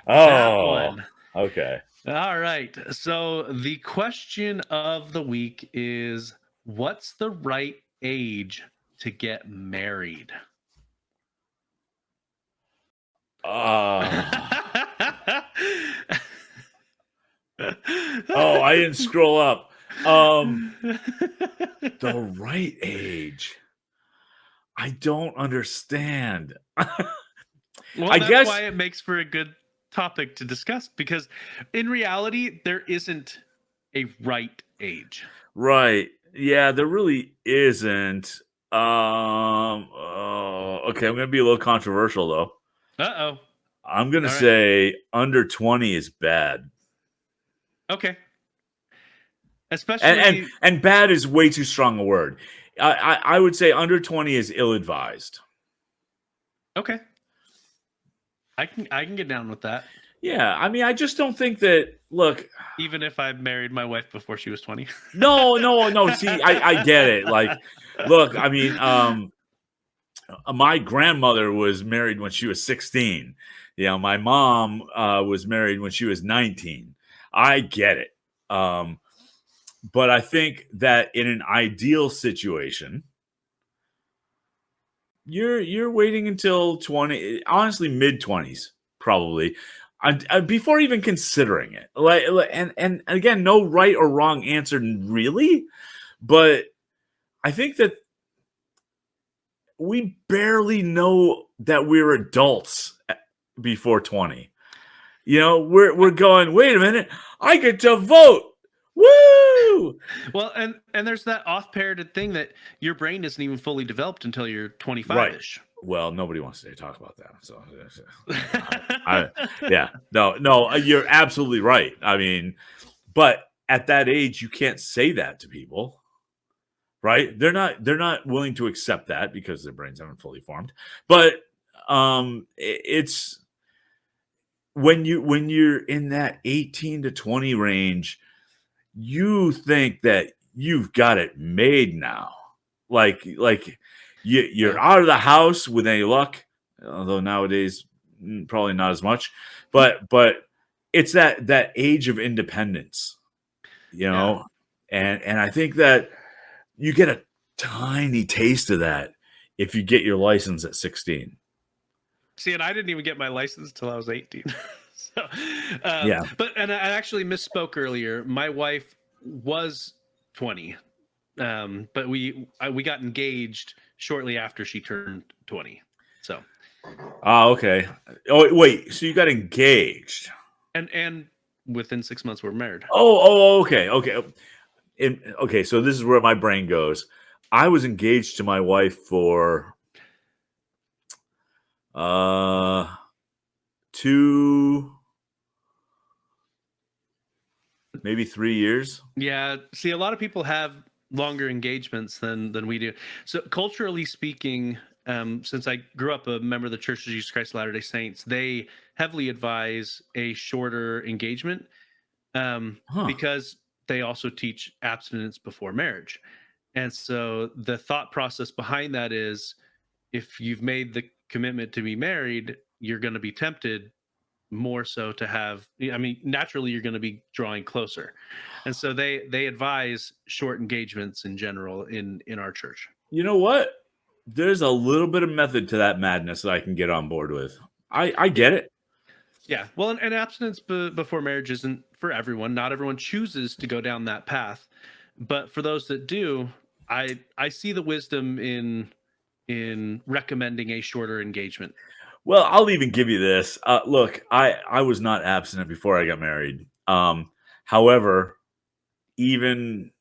That Oh, one. okay. All right. So the question of the week is, what's the right age to get married? Oh, oh, I didn't scroll up. The right age. I don't understand. Well, I that's guess why it makes for a good topic to discuss, because in reality, there isn't a right age. right. Yeah, there really isn't. Okay, I'm gonna be a little controversial though. Uh-oh. I'm gonna All right. say under 20 is bad. Okay. And and Especially, and bad is way too strong a word. I would say under 20 is ill advised. okay. I can get down with that. Yeah, I mean, I just don't think that. Look, Even if I married my wife before she was 20. no, no, no. See, I get it. Like, look, I mean, my grandmother was married when she was 16. You know, my mom was married when she was 19. I get it. But I think that in an ideal situation, you're waiting until 20, honestly, mid 20s probably, before even considering it. And again, no right or wrong answer really, but I think that we barely know that we're adults before 20. You know, we're going, wait a minute, I get to vote. Woo! Well, and there's that off-parroted thing that your brain isn't even fully developed until you're Right. 25ish. Well, nobody wants to talk about that. So, yeah, no, you're absolutely right. I mean, but at that age, you can't say that to people, right? They're not willing to accept that because their brains haven't fully formed. But it's when you're in that 18 to 20 range, you think that you've got it made now. Like you're Yeah. out of the house with any luck, although nowadays probably not as much. But it's that age of independence, you Yeah. know, and I think that you get a tiny taste of that if you get your license at 16. See, and I didn't even get my license till I was 18. So, Yeah. but and I actually misspoke earlier. My wife was 20, but we got engaged shortly after she turned 20. So, Oh, okay. Oh, wait. So you got engaged? and within 6 months we're married. Okay, okay. Okay, so this is where my brain goes. I was engaged to my wife for uh 2, maybe 3 years. Yeah. See, a lot of people have longer engagements than we do. So culturally speaking, since I grew up a member of the Church of Jesus Christ of Latter-day Saints, they heavily advise a shorter engagement, Huh. because they also teach abstinence before marriage. And so the thought process behind that is, if you've made the commitment to be married, you're going to be tempted more so to have, I mean, naturally you're going to be drawing closer. And so they advise short engagements in general in our church. You know what? There's a little bit of method to that madness that I can get on board with. I Yeah. get it. Yeah. Well, and abstinence before marriage isn't for everyone. Not everyone chooses to go down that path, but for those that do, I see the wisdom in recommending a shorter engagement. Well, I'll even give you this. Look, I was not abstinent before I got married. However, even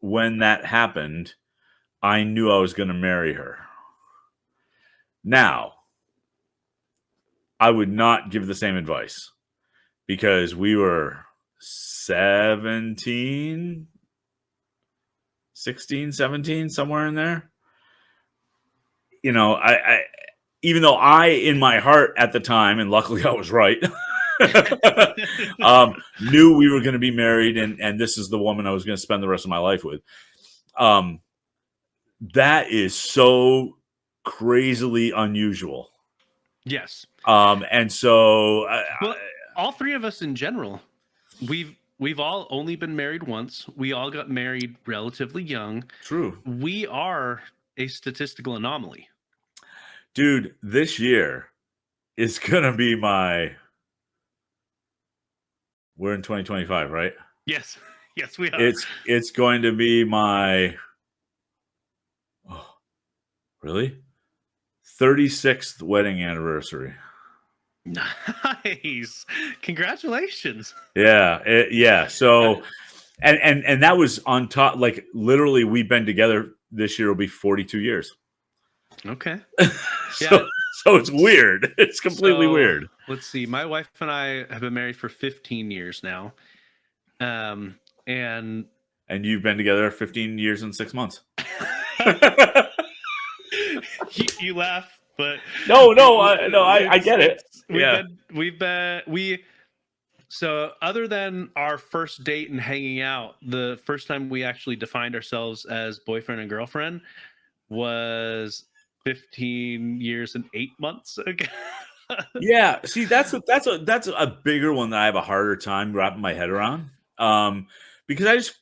when that happened, I knew I was going to marry her. Now, I would not give the same advice because we were 17, 16, 17, somewhere in there. You know, I even though I, in my heart at the time, and luckily I was right, knew we were going to be married and this is the woman I was going to spend the rest of my life with. Um, that is so crazily unusual. Yes. And so Well, all three of us in general, we've all only been married once. We all got married relatively young. true, We are a statistical anomaly. dude. This year is gonna be my. We're in 2025, right? Yes. Yes, we are. It's going to be my. Oh, really? 36th wedding anniversary. Nice. Congratulations. Yeah. So, and that was on top. Like literally, we've been together. This year will be 42 years. Okay. Yeah. So it's weird. It's completely So weird. let's see. My wife and I have been married for 15 years now. And And you've been together 15 years and 6 months. you laugh, but No, I get it. Yeah. So other than our first date and hanging out, the first time we actually defined ourselves as boyfriend and girlfriend was 15 years and 8 months ago. Yeah, see, that's a bigger one that I have a harder time wrapping my head around. Because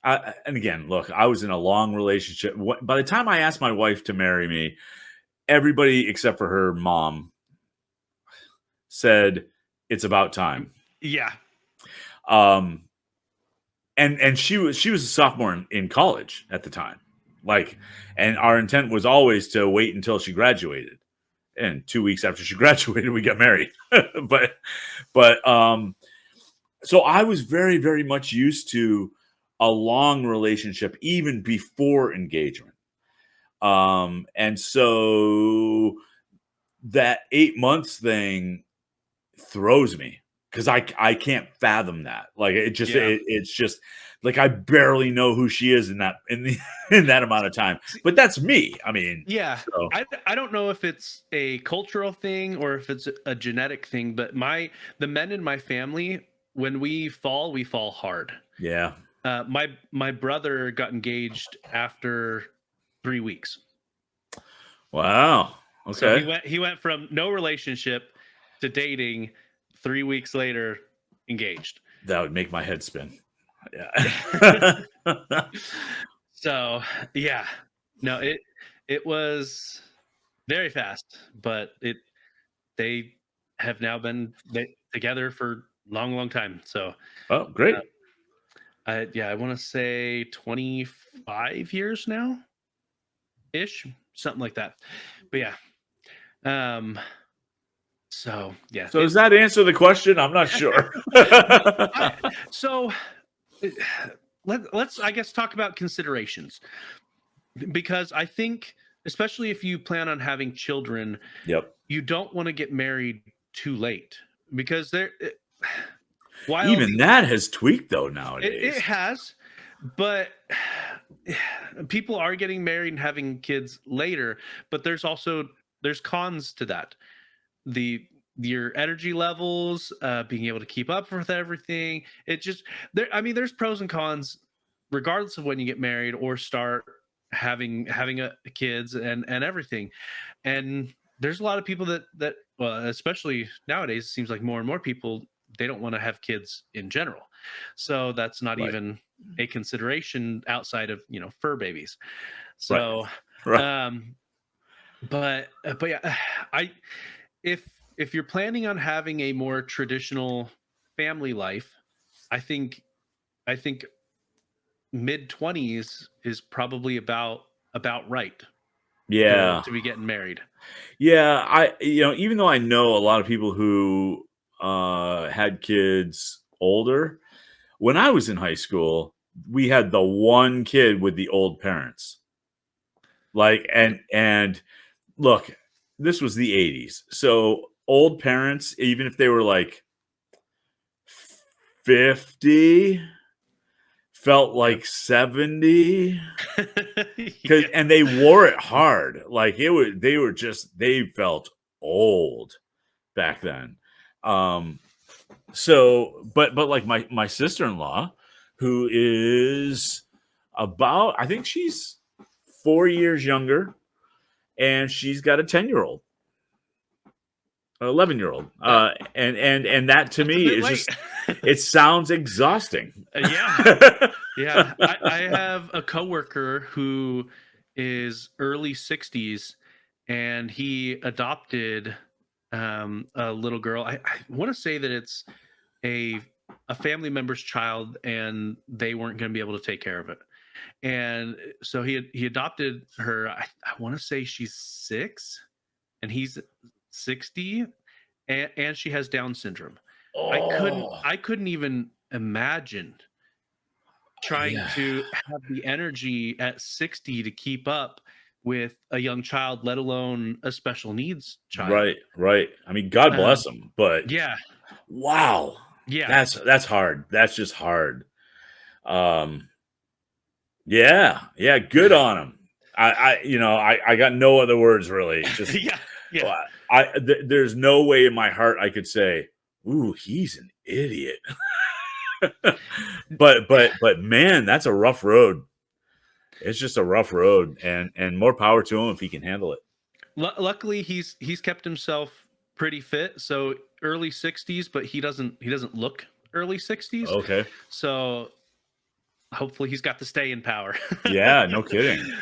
and again, look, I was in a long relationship. By the time I asked my wife to marry me, everybody except for her mom said it's about time. Yeah. Um, and she was a sophomore in college at the time, like, and our intent was always to wait until she graduated. And 2 weeks after she graduated, we got married. but so I was very, very much used to a long relationship even before engagement. And so that 8 months thing throws me because I can't fathom that. Like it's just like I barely know who she is in that amount of time. But that's me. I mean, Yeah. so. I don't know if it's a cultural thing or if it's a genetic thing, but the men in my family, when we fall hard. Yeah. My brother got engaged after 3 weeks. Wow. So Okay. he went from no relationship to dating 3 weeks later, engaged. That would make my head spin. Yeah. So yeah, no, it was very fast, but they have now been together for long time. So Oh, great. I want to say 25 years now ish, something like that. But yeah. So yeah. So does that answer the question? I'm not sure. So let's I guess talk about considerations, because I think especially if you plan on having children, Yep. you don't want to get married too late, because while Even that has tweaked though it nowadays. has, but people are getting married and having kids later, but there's cons to that. Your energy levels, being able to keep up with everything. It just there's pros and cons regardless of when you get married or start having a kids and everything. And there's a lot of people that well, especially nowadays, it seems like more and more people, they don't want to have kids in general. So that's not Right. even a consideration outside of, fur babies. Right. So Right. but yeah, I if if you're planning on having a more traditional family life, I think mid 20s is probably about right Yeah. to be getting married. Yeah. Even though I know a lot of people who had kids older, when I was in high school, we had the one kid with the old parents. Like and look, this was the 80s. So old parents, even if they were like 50, felt Yep. like 70. Yeah. And they wore it hard. Like they felt old back then. But like my sister-in-law, who is about, I think she's 4 years younger, and she's got a 10-year-old. 11-year-old. Uh, And that to that's a me bit is late. just, it sounds exhausting. Yeah. Yeah. I have a coworker who is early 60s and he adopted a little girl. I want to say that it's a a family member's child and they weren't going to be able to take care of it. And so he adopted her. I want to say she's 6 and he's 60 and she has Down syndrome. Oh, I couldn't even imagine trying yeah. to have the energy at 60 to keep up with a young child, let alone a special needs child. Right, right. I mean, God Um, bless them, but yeah, wow, yeah, that's hard. That's just hard. Um, yeah, yeah, good on him. I got no other words really. Just yeah, yeah. there's no way in my heart I could say, "Ooh, he's an idiot." But man, that's a rough road. It's just a rough road, and more power to him if he can handle it. Luckily, he's kept himself pretty fit. So early 60s, but he doesn't look early 60s. Okay. So hopefully, he's got the stay in power. Yeah, no kidding.